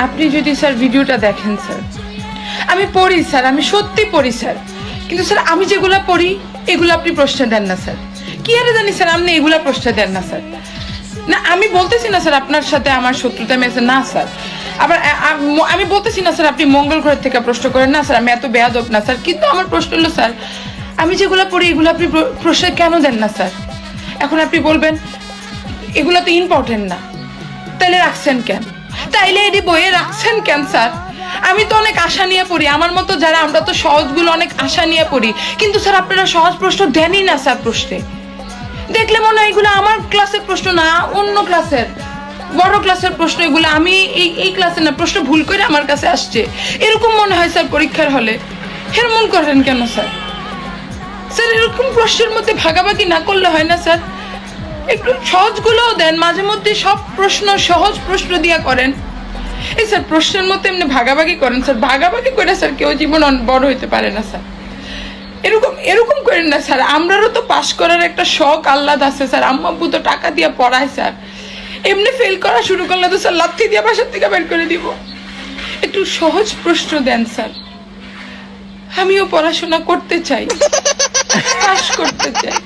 আপনি যদি স্যার ভিডিওটা দেখেন স্যার, আমি পড়ি স্যার, আমি সত্যি পড়ি স্যার, কিন্তু স্যার আমি যেগুলো পড়ি এগুলো আপনি প্রশ্ন দেন না স্যার। কি আর জানি স্যার আপনি এগুলা প্রশ্ন দেন না স্যার। না আমি বলতেছি না স্যার আপনার সাথে আমার শত্রুতা মেসে না স্যার, আবার আমি বলতেছি না স্যার আপনি মঙ্গল গ্রহের থেকে প্রশ্ন করেন না স্যার, আমি এত বেয়াদব না স্যার, কিন্তু আমার প্রশ্ন হলো স্যার আমি যেগুলো পড়ি এগুলো আপনি প্রশ্ন কেন দেন না স্যার? এখন আপনি বলবেন এগুলো তো ইম্পর্টেন্ট না, তাইলে রাখছেন কেন? তাইলে এটি বইয়ে রাখছেন কেন স্যার? আমি তো অনেক আশা নিয়ে পড়ি, আমার মতো যারা আমরা তো সহজগুলো অনেক আশা নিয়ে পড়ি, কিন্তু স্যার আপনারা সহজ প্রশ্ন দেনই না স্যার। প্রশ্নে দেখলে মনে হয় এগুলো আমার ক্লাসের প্রশ্ন না, অন্য ক্লাসের বড় ক্লাসের প্রশ্ন এগুলো, আমি এই ক্লাসের না, প্রশ্ন ভুল করে আমার কাছে আসছে এরকম মনে হয় স্যার পরীক্ষার হলে। এমন করেন কেন স্যার? স্যার এরকম প্রশ্নের মধ্যে ভাগাভাগি না করলে হয় না স্যার? একটু সহজগুলোও দেন, মাঝে মধ্যে সব প্রশ্ন সহজ প্রশ্ন দিয়া করেন। এই স্যার প্রশ্নের মধ্যে এমনি ভাগাভাগি করেন স্যার, ভাগাভাগি করে স্যার কেউ জীবন বড় হইতে পারে না স্যার। এরকম এরকম করেন না স্যার, আমরারও তো পাস করার একটা শখ আহ্লাদ আছে স্যার, আম্মা আব্বু তো টাকা দিয়ে পড়ায় স্যার, এমনি ফেল করা শুরু করলে তো স্যার লাথি দিয়ে বাসার থেকে বের করে দিব। একটু সহজ প্রশ্ন দেন স্যার, আমিও পড়াশোনা করতে চাই, পাস করতে চাই।